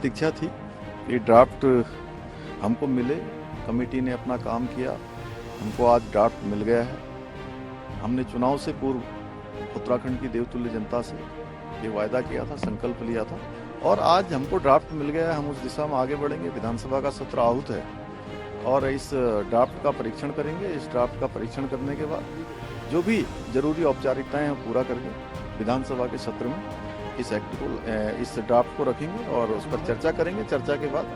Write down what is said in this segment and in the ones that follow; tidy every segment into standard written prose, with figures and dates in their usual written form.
प्रतीक्षा थी कि ड्राफ्ट हमको मिले। कमेटी ने अपना काम किया, हमको आज ड्राफ्ट मिल गया है। हमने चुनाव से पूर्व उत्तराखंड की देवतुल्य जनता से ये वायदा किया था, संकल्प लिया था और आज हमको ड्राफ्ट मिल गया है। हम उस दिशा में आगे बढ़ेंगे। विधानसभा का सत्र आहूत है और इस ड्राफ्ट का परीक्षण करेंगे। इस ड्राफ्ट का परीक्षण करने के बाद जो भी जरूरी औपचारिकताएं हम पूरा करके विधानसभा के सत्र में इस एक्ट को, इस ड्राफ्ट को रखेंगे और उस पर चर्चा करेंगे। चर्चा के बाद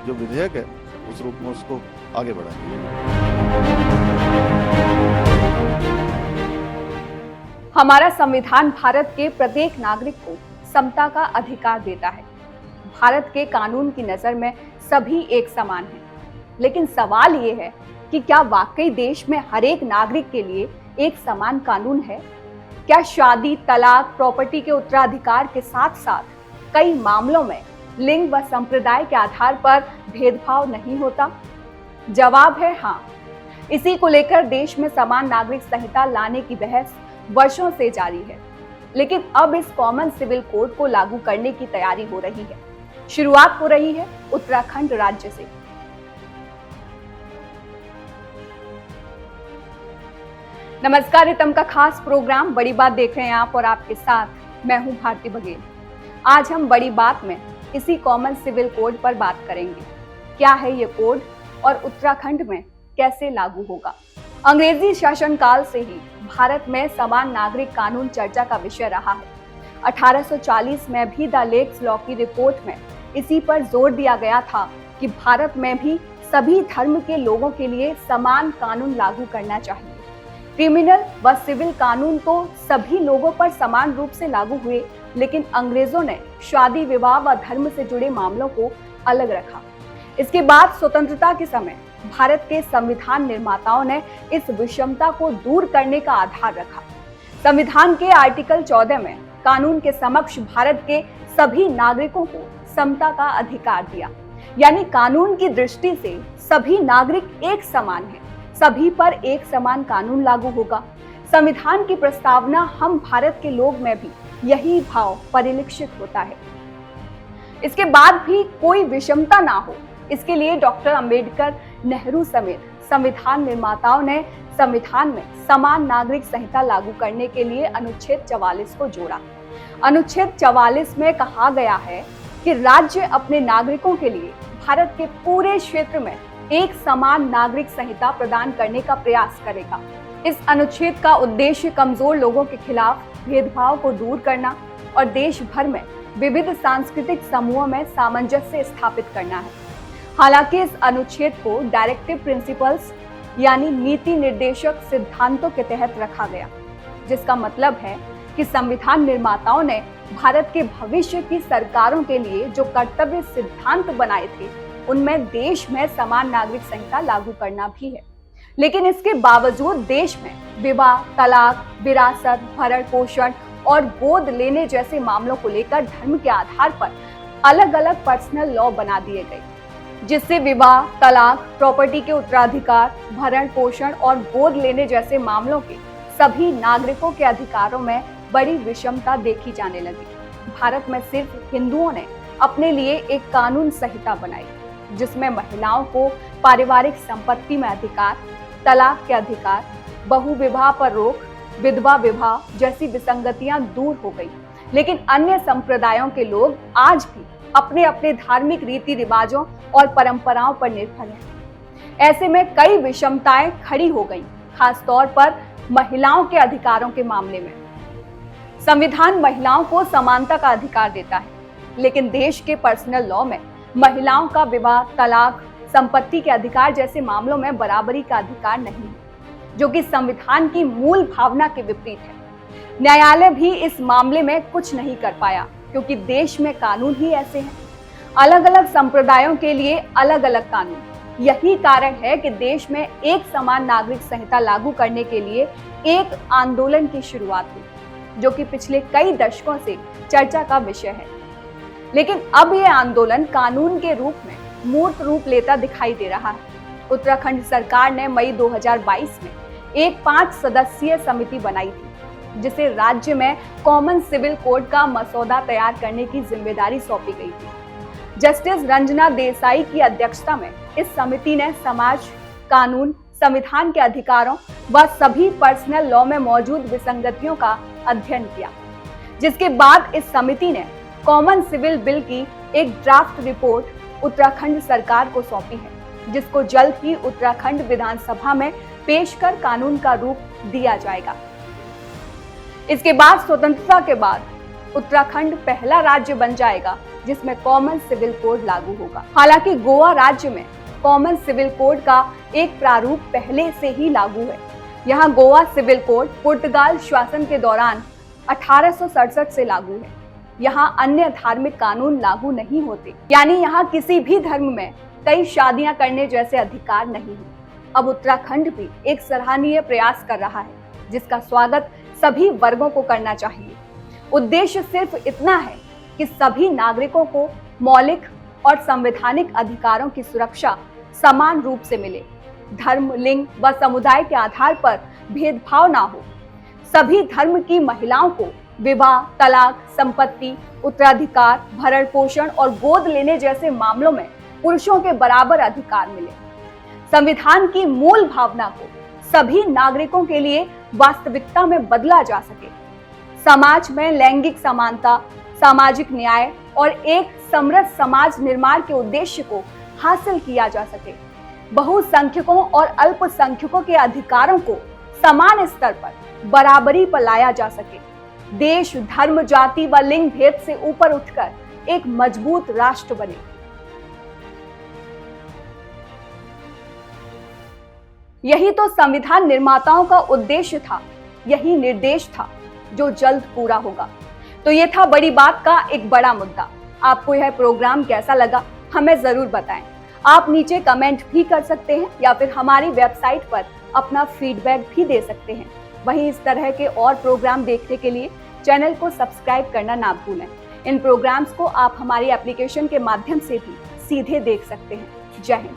जो विधेयक है उस रूप में उसको आगे बढ़ाएंगे। हमारा संविधान भारत के प्रत्येक नागरिक को समता का अधिकार देता है। भारत के कानून की नजर में सभी एक समान हैं। लेकिन सवाल ये है कि क्या वाकई देश में हर एक नागरिक के लिए एक समान कानून है? क्या शादी, तलाक, प्रॉपर्टी के उत्तराधिकार के साथ साथ कई मामलों में लिंग व संप्रदाय के आधार पर भेदभाव नहीं होता? जवाब है हाँ। इसी को लेकर देश में समान नागरिक संहिता लाने की बहस वर्षों से जारी है। लेकिन अब इस कॉमन सिविल कोड को लागू करने की तैयारी हो रही है। शुरुआत हो रही है उत्तराखंड राज्य से। नमस्कार, रितम का खास प्रोग्राम बड़ी बात देख रहे हैं आप और आपके साथ मैं हूं भारती बघेल। आज हम बड़ी बात में इसी कॉमन सिविल कोड पर बात करेंगे। क्या है ये कोड और उत्तराखंड में कैसे लागू होगा? अंग्रेजी शासनकाल से ही भारत में समान नागरिक कानून चर्चा का विषय रहा है। 1840 में भी द लेक्स लॉ की रिपोर्ट में इसी पर जोर दिया गया था कि भारत में भी सभी धर्म के लोगों के लिए समान कानून लागू करना चाहिए। क्रिमिनल व सिविल कानून तो सभी लोगों पर समान रूप से लागू हुए, लेकिन अंग्रेजों ने शादी, विवाह व धर्म से जुड़े मामलों को अलग रखा। इसके बाद स्वतंत्रता के समय भारत के संविधान निर्माताओं ने इस विषमता को दूर करने का आधार रखा। संविधान के आर्टिकल 14 में कानून के समक्ष भारत के सभी नागरिकों को समता का अधिकार दिया। यानी कानून की दृष्टि से सभी नागरिक एक समान हैं। सभी पर एक समान कानून लागू होगा। संविधान की प्रस्तावना हम भारत के लोग में भी यही भाव परिलक्षित होता है। इसके बाद भी कोई विषमता ना हो, इसके लिए डॉक्टर अंबेडकर, नेहरू समेत संविधान निर्माताओं ने संविधान में समान नागरिक संहिता लागू करने के लिए अनुच्छेद 44 को जोड़ा। अनुच्छेद 44 में कहा गया है कि राज्य अपने नागरिकों के लिए भारत के पूरे क्षेत्र में एक समान नागरिक संहिता प्रदान करने का प्रयास करेगा। इस अनुच्छेद का उद्देश्य कमजोर लोगों के खिलाफ भेदभाव को दूर करना और देश भर में विविध सांस्कृतिक समूहों में सामंजस्य स्थापित करना है। हालांकि इस अनुच्छेद को डायरेक्टिव प्रिंसिपल्स यानी नीति निर्देशक सिद्धांतों के तहत रखा गया, जिसका मतलब है कि संविधान निर्माताओं ने भारत के भविष्य की सरकारों के लिए जो कर्तव्य सिद्धांत बनाए थे, उनमें देश में समान नागरिक संहिता लागू करना भी है। लेकिन इसके बावजूद देश में विवाह, तलाक, विरासत, भरण पोषण और गोद लेने जैसे मामलों को लेकर धर्म के आधार पर अलग अलग पर्सनल लॉ बना दिए गए, जिससे विवाह, तलाक, प्रॉपर्टी के उत्तराधिकार, भरण पोषण और गोद लेने जैसे मामलों के सभी नागरिकों के अधिकारों में बड़ी विषमता देखी जाने लगी। भारत में सिर्फ हिंदुओं ने अपने लिए एक कानून संहिता बनाई, जिसमें महिलाओं को पारिवारिक संपत्ति में अधिकार, तलाक के अधिकार, बहु विवाह पर रोक, विधवा विवाह जैसी विसंगतियां दूर हो गई। लेकिन अन्य संप्रदायों के लोग आज भी अपने अपने धार्मिक रीति रिवाजों और परंपराओं पर निर्भर हैं। ऐसे में कई विषमताएं खड़ी हो गई, खासतौर पर महिलाओं के अधिकारों के मामले में। संविधान महिलाओं को समानता का अधिकार देता है, लेकिन देश के पर्सनल लॉ में महिलाओं का विवाह, तलाक, संपत्ति के अधिकार जैसे मामलों में बराबरी का अधिकार नहीं है, जो कि संविधान की मूल भावना के विपरीत है। न्यायालय भी इस मामले में कुछ नहीं कर पाया, क्योंकि देश में कानून ही ऐसे हैं। अलग अलग संप्रदायों के लिए अलग अलग कानून। यही कारण है कि देश में एक समान नागरिक संहिता लागू करने के लिए एक आंदोलन की शुरुआत हुई, जो कि पिछले कई दशकों से चर्चा का विषय है। लेकिन अब यह आंदोलन कानून के रूप में मूर्त रूप लेता दिखाई दे रहा है। उत्तराखंड सरकार ने मई 2022 में एक 5 सदस्यीय समिति बनाई थी, जिसे राज्य में कॉमन सिविल कोड का मसौदा तैयार करने की जिम्मेदारी सौंपी गई थी। जस्टिस रंजना देसाई की अध्यक्षता में इस समिति ने समाज, कानून, संविधान के अधिकारों व सभी पर्सनल लॉ में मौजूद विसंगतियों का अध्ययन किया, जिसके बाद इस समिति ने कॉमन सिविल बिल की एक ड्राफ्ट रिपोर्ट उत्तराखंड सरकार को सौंपी है, जिसको जल्द ही उत्तराखंड विधानसभा में पेश कर कानून का रूप दिया जाएगा। इसके बाद स्वतंत्रता के बाद उत्तराखंड पहला राज्य बन जाएगा जिसमें कॉमन सिविल कोड लागू होगा। हालांकि गोवा राज्य में कॉमन सिविल कोड का एक प्रारूप पहले से ही लागू है। यहाँ गोवा सिविल कोड पुर्तगाल शासन के दौरान 1867 से लागू है। यहाँ अन्य धार्मिक कानून लागू नहीं होते, यानी यहाँ किसी भी धर्म में कई शादियां करने जैसे अधिकार नहीं है। अब उत्तराखंड भी एक सराहनीय प्रयास कर रहा है, जिसका स्वागत सभी वर्गों को करना चाहिए। उद्देश्य सिर्फ इतना है कि सभी नागरिकों को मौलिक और संवैधानिक अधिकारों की सुरक्षा समान रूप से मिले। धर्म, लिंग व समुदाय के आधार पर भेदभाव ना हो। सभी धर्म की महिलाओं को विवाह, तलाक, संपत्ति, उत्तराधिकार, भरण पोषण और गोद लेने जैसे मामलों में पुरुषों के बराबर अधिकार मिले। संविधान की मूल भावना को सभी नागरिकों के लिए वास्तविकता में बदला जा सके। समाज में लैंगिक समानता, सामाजिक न्याय और एक समृद्ध समाज निर्माण के उद्देश्य को हासिल किया जा सके। बहुसंख्यकों और अल्पसंख्यकों के अधिकारों को समान स्तर पर बराबरी पर लाया जा सके। देश धर्म, जाति व लिंग भेद से ऊपर उठकर एक मजबूत राष्ट्र बने। यही तो संविधान निर्माताओं का उद्देश्य था, यही निर्देश था जो जल्द पूरा होगा। तो ये था बड़ी बात का एक बड़ा मुद्दा। आपको यह प्रोग्राम कैसा लगा हमें जरूर बताएं। आप नीचे कमेंट भी कर सकते हैं या फिर हमारी वेबसाइट पर अपना फीडबैक भी दे सकते हैं। वहीं इस तरह के और प्रोग्राम देखने के लिए चैनल को सब्सक्राइब करना ना भूलें। इन प्रोग्राम्स को आप हमारी एप्लीकेशन के माध्यम से भी सीधे देख सकते हैं। जय हिंद।